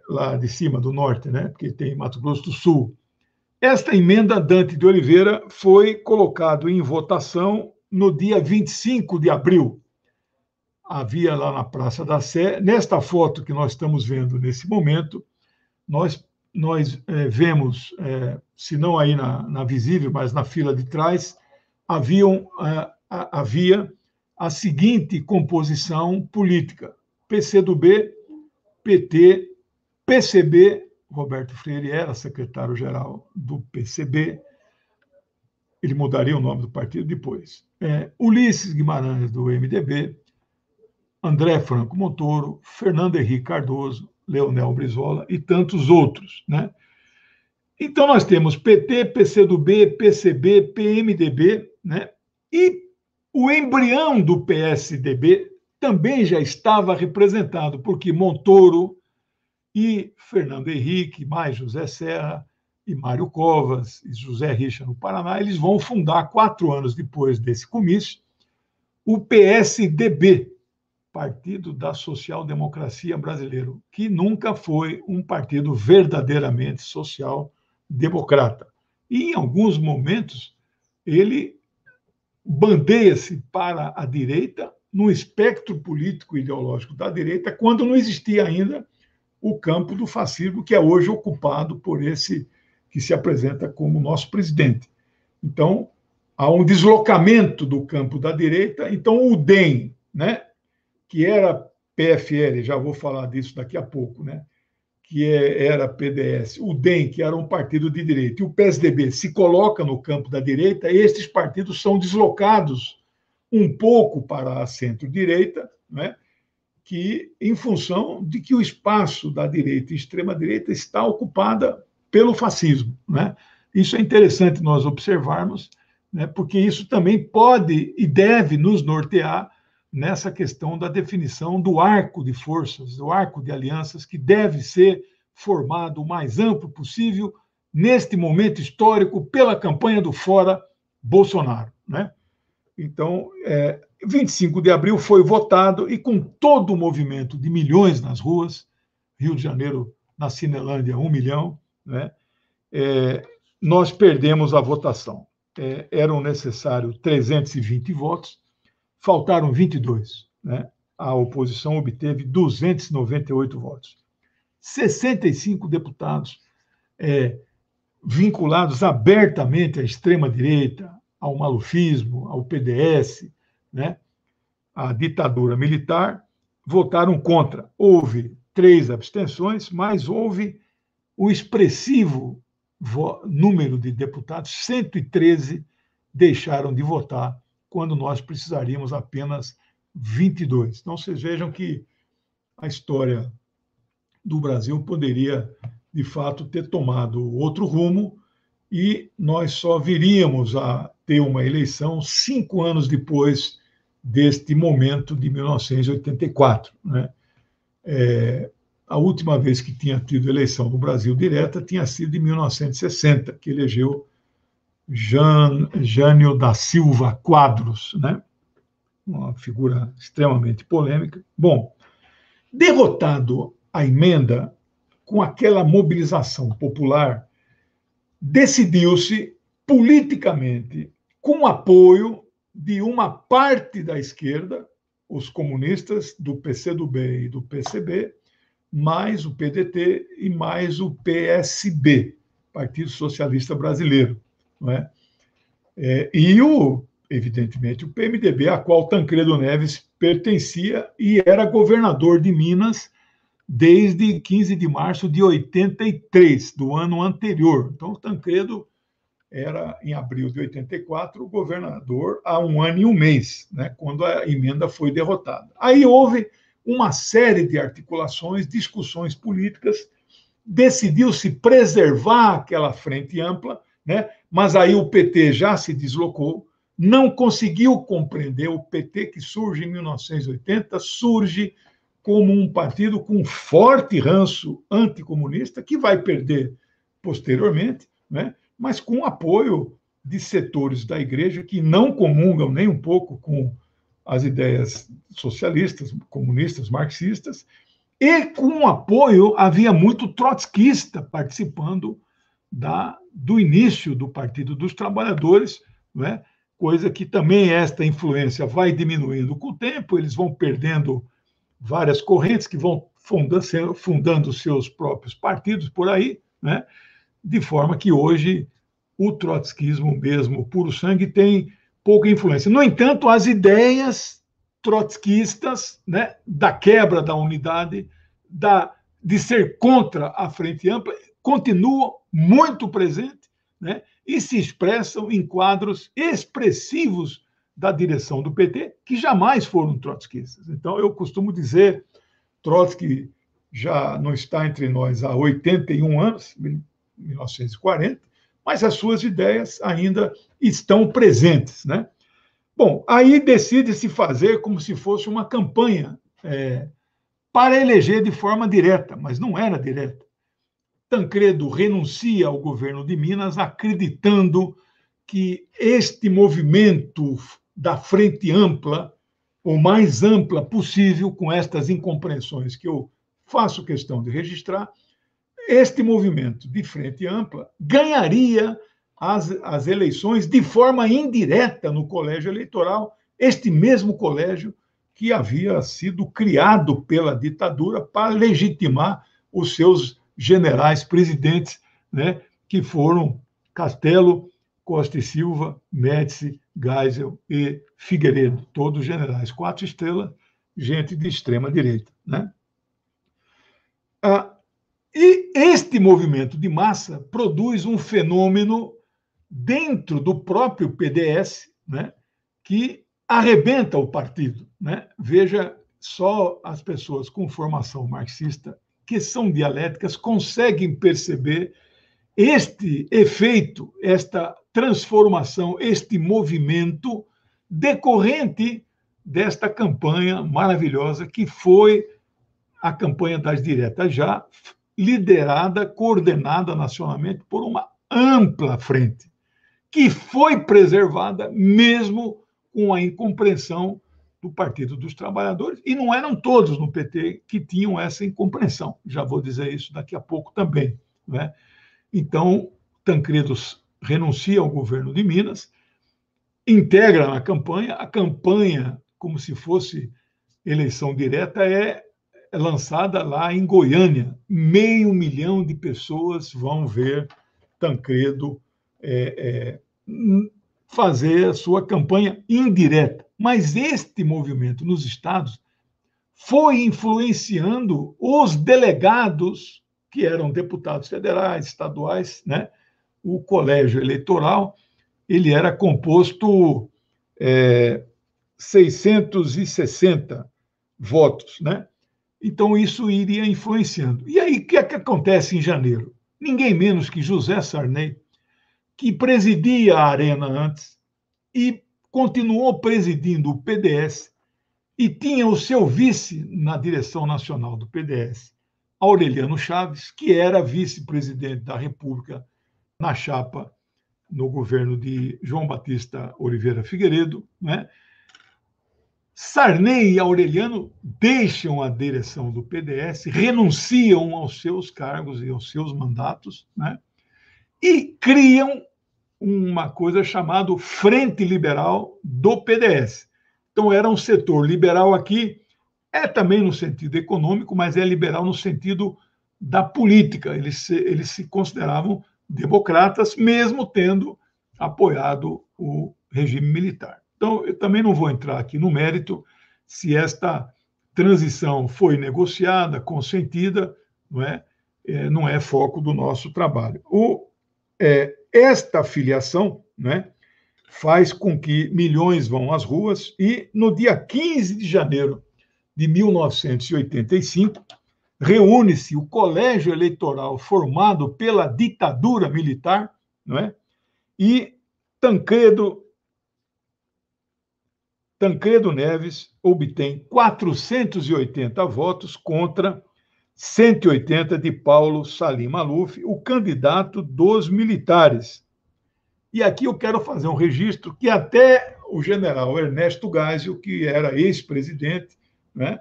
Lá de cima do norte, né? Porque tem Mato Grosso do Sul. Esta emenda Dante de Oliveira foi colocada em votação no dia 25 de abril. Havia lá na Praça da Sé, nesta foto que nós estamos vendo nesse momento, nós vemos, se não aí na visível, mas na fila de trás, havia a seguinte composição política: PCdoB, PT, PCB, Roberto Freire era secretário-geral do PCB, ele mudaria o nome do partido depois. Ulisses Guimarães, do MDB, André Franco Montoro, Fernando Henrique Cardoso, Leonel Brizola e tantos outros, né? Então, nós temos PT, PCdoB, PCB, PMDB, né? E o embrião do PSDB também já estava representado, porque Montoro e Fernando Henrique, mais José Serra e Mário Covas e José Richa no Paraná, eles vão fundar, 4 anos depois desse comício, o PSDB, Partido da Social Democracia Brasileiro, que nunca foi um partido verdadeiramente social-democrata. E, em alguns momentos, ele bandeia-se para a direita, no espectro político e ideológico da direita, quando não existia ainda o campo do fascismo, que é hoje ocupado por esse que se apresenta como nosso presidente. Então, há um deslocamento do campo da direita. Então, o DEM, né, que era PFL, já vou falar disso daqui a pouco, né, que era PDS, o DEM, que era um partido de direita, e o PSDB se coloca no campo da direita, estes partidos são deslocados um pouco para a centro-direita, né, que, em função de que o espaço da direita e extrema-direita está ocupada pelo fascismo, né? Isso é interessante nós observarmos, né, porque isso também pode e deve nos nortear nessa questão da definição do arco de forças, do arco de alianças, que deve ser formado o mais amplo possível neste momento histórico pela campanha do Fora Bolsonaro, né? Então, 25 de abril foi votado, e com todo o movimento de milhões nas ruas, Rio de Janeiro, na Cinelândia, 1 milhão, né, nós perdemos a votação. eram necessários 320 votos, faltaram 22, né? A oposição obteve 298 votos. 65 deputados vinculados abertamente à extrema-direita, ao malufismo, ao PDS, né? À ditadura militar, votaram contra. Houve 3 abstenções, mas houve o expressivo número de deputados, 113 deixaram de votar, quando nós precisaríamos apenas 22. Então, vocês vejam que a história do Brasil poderia, de fato, ter tomado outro rumo e nós só viríamos a ter uma eleição 5 anos depois deste momento de 1984, né? A última vez que tinha tido eleição no Brasil direta tinha sido em 1960, que elegeu Jânio da Silva Quadros, né? Uma figura extremamente polêmica. Bom, derrotado a emenda, com aquela mobilização popular, decidiu-se politicamente, com apoio de uma parte da esquerda, os comunistas do PCdoB e do PCB, mais o PDT e mais o PSB, Partido Socialista Brasileiro, não é? E, evidentemente, o PMDB, a qual Tancredo Neves pertencia e era governador de Minas desde 15 de março de 83, do ano anterior. Então, Tancredo era, em abril de 84, governador há 1 ano e 1 mês, né, quando a emenda foi derrotada. Aí houve uma série de articulações, discussões políticas, decidiu-se preservar aquela frente ampla, né, mas aí o PT já se deslocou, não conseguiu compreender. O PT, que surge em 1980, surge como um partido com forte ranço anticomunista, que vai perder posteriormente, né, mas com apoio de setores da igreja que não comungam nem um pouco com as ideias socialistas, comunistas, marxistas, e com apoio, havia muito trotskista participando do início do Partido dos Trabalhadores, né? Coisa que também esta influência vai diminuindo com o tempo, eles vão perdendo várias correntes que vão fundando seus próprios partidos por aí, né? De forma que hoje o trotskismo mesmo, puro sangue, tem pouca influência. No entanto, as ideias trotskistas, né, da quebra da unidade, de ser contra a Frente Ampla, continuam muito presentes, né, e se expressam em quadros expressivos da direção do PT, que jamais foram trotskistas. Então, eu costumo dizer, Trotsky já não está entre nós há 81 anos, 1940, mas as suas ideias ainda estão presentes, né? Bom, aí decide-se fazer como se fosse uma campanha para eleger de forma direta, mas não era direta. Tancredo renuncia ao governo de Minas, acreditando que este movimento da Frente Ampla, o mais ampla possível, com estas incompreensões que eu faço questão de registrar, este movimento de Frente Ampla ganharia as eleições de forma indireta no colégio eleitoral, este mesmo colégio que havia sido criado pela ditadura para legitimar os seus generais presidentes, né, que foram Castelo, Costa e Silva, Médici, Geisel e Figueiredo, todos generais 4 estrelas, gente de extrema direita, né? E este movimento de massa produz um fenômeno dentro do próprio PDS, né, que arrebenta o partido, né? Veja, só as pessoas com formação marxista, que são dialéticas, conseguem perceber este efeito, esta transformação, este movimento decorrente desta campanha maravilhosa que foi a campanha das diretas, já liderada, coordenada nacionalmente por uma ampla frente, que foi preservada mesmo com a incompreensão do Partido dos Trabalhadores, e não eram todos no PT que tinham essa incompreensão. Já vou dizer isso daqui a pouco também, né? Então, Tancredo renuncia ao governo de Minas, integra na campanha, a campanha, como se fosse eleição direta, é lançada lá em Goiânia. 500.000 de pessoas vão ver Tancredo fazer a sua campanha indireta. Mas este movimento nos estados foi influenciando os delegados, que eram deputados federais, estaduais, né? O colégio eleitoral, ele era composto 660 votos, né? Então, isso iria influenciando. E aí, o que é que acontece em janeiro? Ninguém menos que José Sarney, que presidia a Arena antes e continuou presidindo o PDS e tinha o seu vice na direção nacional do PDS, Aureliano Chaves, que era vice-presidente da República na chapa no governo de João Batista Oliveira Figueiredo, né? Sarney e Aureliano deixam a direção do PDS, renunciam aos seus cargos e aos seus mandatos, né? E criam uma coisa chamada Frente Liberal do PDS. Então, era um setor liberal aqui, também no sentido econômico, mas é liberal no sentido da política. Eles se consideravam democratas, mesmo tendo apoiado o regime militar. Então, eu também não vou entrar aqui no mérito se esta transição foi negociada, consentida, não é foco do nosso trabalho. Esta filiação, né, faz com que milhões vão às ruas e, no dia 15 de janeiro de 1985, reúne-se o colégio eleitoral formado pela ditadura militar, não é? E Tancredo Neves obtém 480 votos contra 180 de Paulo Salim Maluf, o candidato dos militares. E aqui eu quero fazer um registro que até o general Ernesto Geisel, que era ex-presidente, né,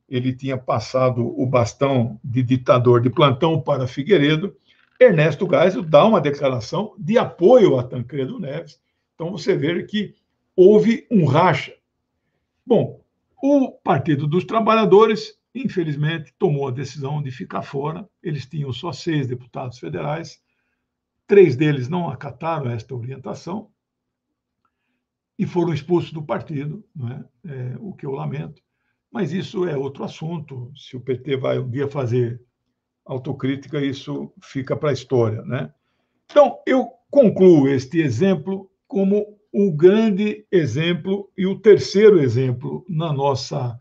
ele tinha passado o bastão de ditador de plantão para Figueiredo, Ernesto Geisel dá uma declaração de apoio a Tancredo Neves. Então, você vê que houve um racha. Bom, o Partido dos Trabalhadores, infelizmente, tomou a decisão de ficar fora. Eles tinham só 6 deputados federais, 3 deles não acataram esta orientação e foram expulsos do partido, não é? O que eu lamento. Mas isso é outro assunto. Se o PT vai um dia fazer autocrítica, isso fica para a história, né? Então, eu concluo este exemplo como o grande exemplo e o terceiro exemplo na nossa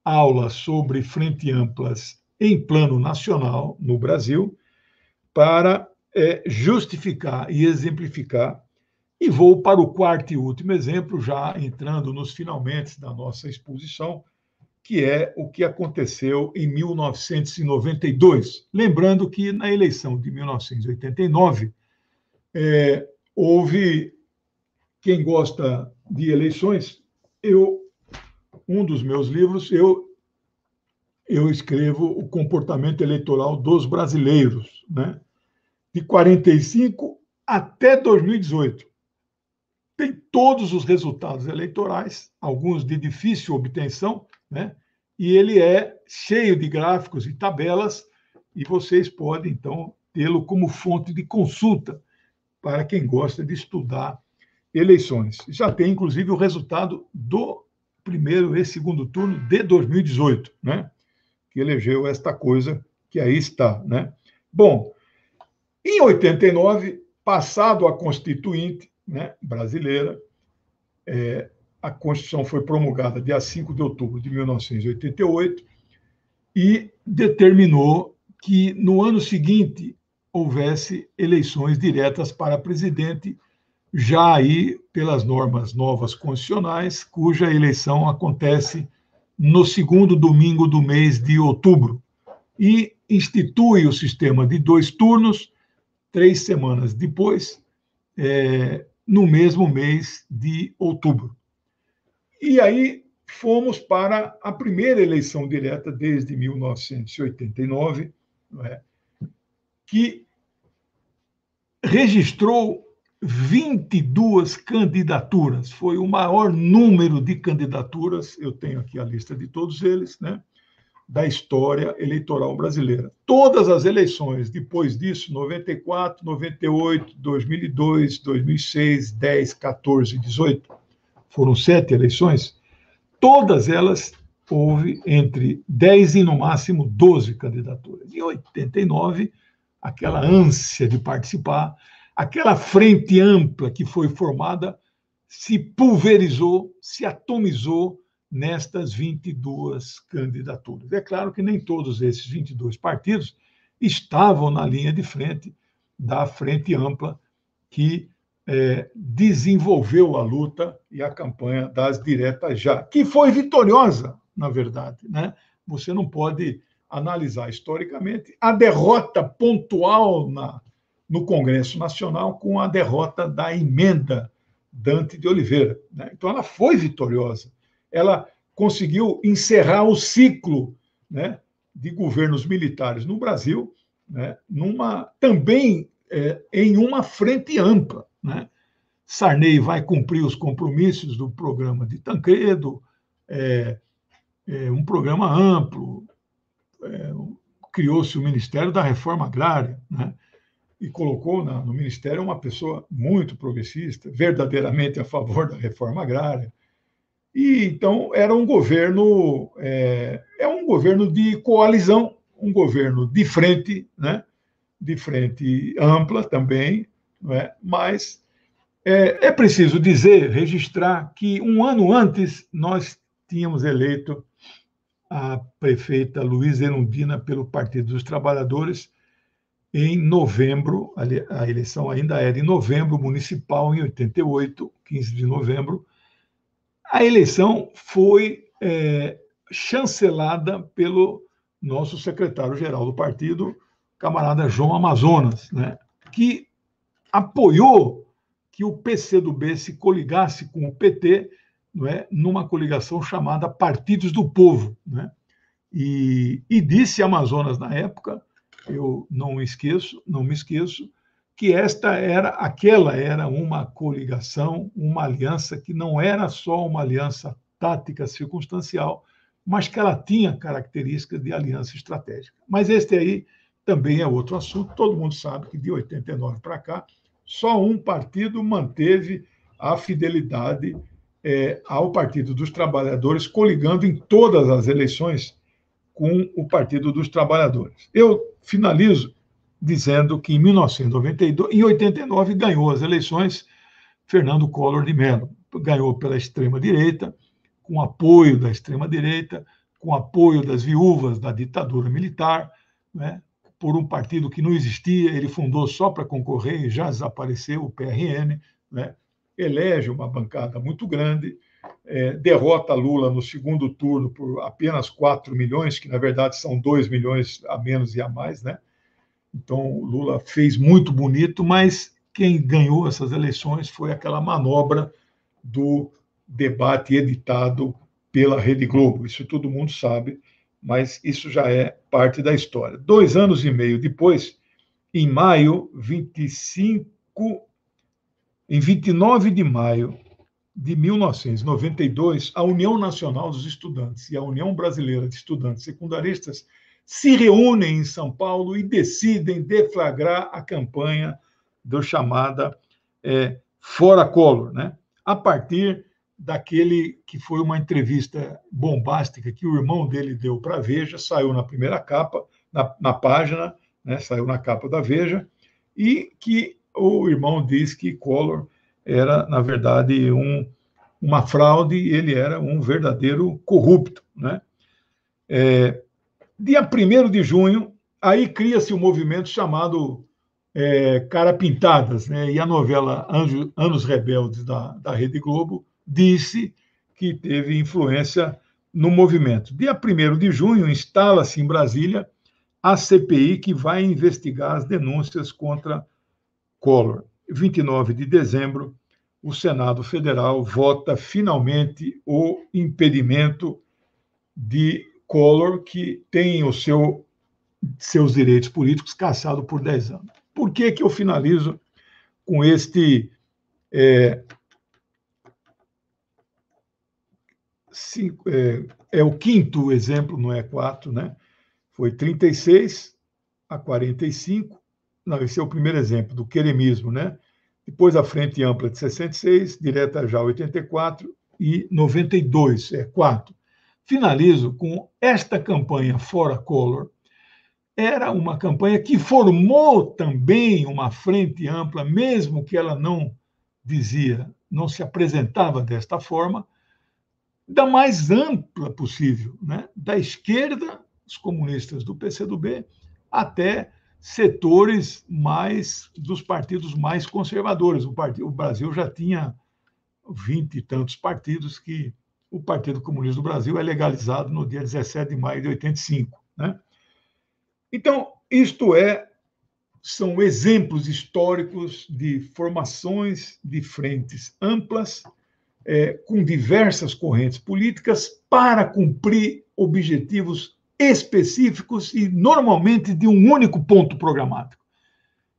aula sobre frente amplas em plano nacional no Brasil para justificar e exemplificar. E vou para o quarto e último exemplo, já entrando nos finalmente da nossa exposição, que é o que aconteceu em 1992. Lembrando que na eleição de 1989, houve, quem gosta de eleições, um dos meus livros, eu escrevo o comportamento eleitoral dos brasileiros, né? De 45 até 2018. Tem todos os resultados eleitorais, alguns de difícil obtenção, né? E ele é cheio de gráficos e tabelas, e vocês podem, então, tê-lo como fonte de consulta para quem gosta de estudar eleições. Já tem, inclusive, o resultado do primeiro e segundo turno de 2018, né? Que elegeu esta coisa que aí está, né? Bom, em 89, passado a Constituinte, né, brasileira, a Constituição foi promulgada dia 5 de outubro de 1988 e determinou que no ano seguinte houvesse eleições diretas para presidente, já aí pelas normas novas constitucionais, cuja eleição acontece no segundo domingo do mês de outubro, e institui o sistema de 2 turnos, 3 semanas depois, no mesmo mês de outubro. E aí fomos para a primeira eleição direta desde 1989, não é? Que registrou 22 candidaturas. Foi o maior número de candidaturas, eu tenho aqui a lista de todos eles, né, da história eleitoral brasileira. Todas as eleições depois disso, 94, 98, 2002, 2006, 10, 14, 18, foram 7 eleições, todas elas houve entre 10 e, no máximo, 12 candidaturas. Em 89, aquela ânsia de participar, aquela frente ampla que foi formada, se pulverizou, se atomizou nestas 22 candidaturas. É claro que nem todos esses 22 partidos estavam na linha de frente da frente ampla que desenvolveu a luta e a campanha das diretas já, que foi vitoriosa, na verdade, né? Você não pode analisar historicamente a derrota pontual no Congresso Nacional com a derrota da emenda Dante de Oliveira, né? Então, ela foi vitoriosa. Ela conseguiu encerrar o ciclo, né, de governos militares no Brasil, né, também em uma frente ampla, né? Sarney vai cumprir os compromissos do programa de Tancredo, um programa amplo, criou-se o Ministério da Reforma Agrária, né? E colocou no Ministério uma pessoa muito progressista, verdadeiramente a favor da reforma agrária. E então era um governo, um governo de coalizão, um governo de frente, né? De frente ampla também, não é? Mas é preciso dizer, registrar que um ano antes nós tínhamos eleito a prefeita Luísa Erundina pelo Partido dos Trabalhadores em novembro, a eleição ainda era em novembro, municipal em 88, 15 de novembro. A eleição foi chancelada pelo nosso secretário-geral do partido, camarada João Amazonas, né, que apoiou que o PCdoB se coligasse com o PT, não é, numa coligação chamada Partidos do Povo, né? E disse Amazonas na época, eu não me esqueço, que aquela era uma coligação, uma aliança que não era só uma aliança tática circunstancial, mas que ela tinha características de aliança estratégica. Mas este aí também é outro assunto. Todo mundo sabe que de 89 para cá, só um partido manteve a fidelidade ao Partido dos Trabalhadores, coligando em todas as eleições com o Partido dos Trabalhadores. Eu finalizo dizendo que em 1992, em 89, ganhou as eleições Fernando Collor de Mello. Ganhou pela extrema-direita, com apoio da extrema-direita, com apoio das viúvas da ditadura militar, né? Por um partido que não existia, ele fundou só para concorrer e já desapareceu, o PRN, né? Elege uma bancada muito grande, derrota Lula no segundo turno por apenas 4 milhões, que na verdade são 2 milhões a menos e a mais, né? Então, Lula fez muito bonito, mas quem ganhou essas eleições foi aquela manobra do debate editado pela Rede Globo. Isso todo mundo sabe, mas isso já é parte da história. 2 anos e meio depois, em 29 de maio de 1992, a União Nacional dos Estudantes e a União Brasileira de Estudantes Secundaristas se reúnem em São Paulo e decidem deflagrar a campanha do chamada Fora Collor, né? A partir daquele que foi uma entrevista bombástica que o irmão dele deu para a Veja, saiu na primeira capa, na página, né? Saiu na capa da Veja, e que o irmão diz que Collor era, na verdade, uma fraude, e ele era um verdadeiro corrupto, né? Dia 1º de junho, aí cria-se um movimento chamado Cara Pintadas, né? E a novela Anos Rebeldes, da Rede Globo, disse que teve influência no movimento. Dia 1º de junho, instala-se em Brasília a CPI que vai investigar as denúncias contra Collor. 29 de dezembro, o Senado Federal vota finalmente o impedimento de Collor, que tem seus direitos políticos cassados por 10 anos. Por que eu finalizo com este É o quinto exemplo, não é 4, né? Foi 36 a 45. Não, esse é o primeiro exemplo do queremismo, né? Depois a Frente Ampla de 66, Direta Já 84 e 92, 4. Finalizo com esta campanha Fora Collor. Era uma campanha que formou também uma frente ampla, mesmo que ela não dizia, não se apresentava desta forma, da mais ampla possível, né? Da esquerda, os comunistas do PCdoB, até setores mais dos partidos mais conservadores. O Brasil já tinha 20 e tantos partidos que o Partido Comunista do Brasil é legalizado no dia 17 de maio de 85, né? Então, são exemplos históricos de formações de frentes amplas, com diversas correntes políticas, para cumprir objetivos específicos e, normalmente, de um único ponto programático.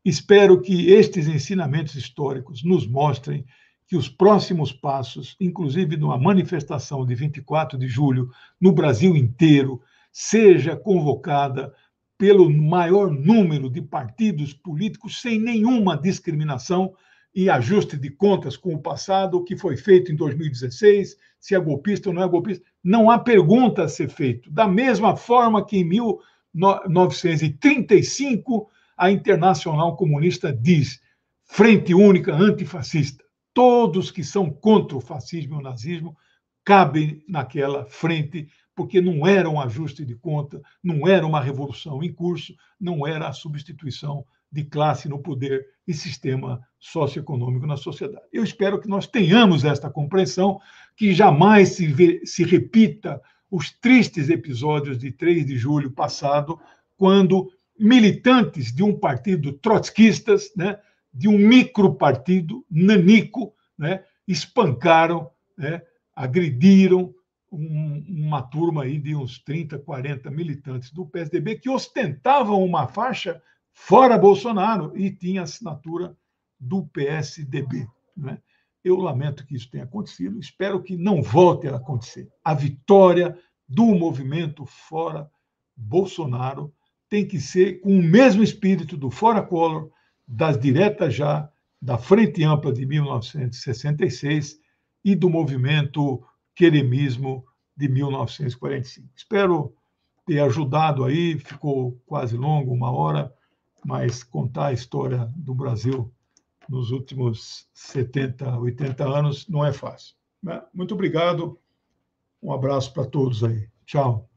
Espero que estes ensinamentos históricos nos mostrem que os próximos passos, inclusive numa manifestação de 24 de julho no Brasil inteiro, seja convocada pelo maior número de partidos políticos, sem nenhuma discriminação e ajuste de contas com o passado, o que foi feito em 2016, se é golpista ou não é golpista. Não há pergunta a ser feita. Da mesma forma que em 1935, a Internacional Comunista diz: Frente Única Antifascista. Todos que são contra o fascismo e o nazismo cabem naquela frente, porque não era um ajuste de conta, não era uma revolução em curso, não era a substituição de classe no poder e sistema socioeconômico na sociedade. Eu espero que nós tenhamos esta compreensão, que jamais se repita os tristes episódios de 3 de julho passado, quando militantes de um partido trotskistas, né, de um micropartido nanico, né, espancaram, né, agrediram uma turma aí de uns 30, 40 militantes do PSDB que ostentavam uma faixa fora Bolsonaro e tinha assinatura do PSDB, né? Eu lamento que isso tenha acontecido, espero que não volte a acontecer. A vitória do movimento fora Bolsonaro tem que ser com o mesmo espírito do Fora Collor, das Direta Já, da Frente Ampla de 1966 e do movimento queremismo de 1945. Espero ter ajudado aí, ficou quase longo, 1 hora, mas contar a história do Brasil nos últimos 70, 80 anos não é fácil. Muito obrigado, um abraço para todos aí. Tchau.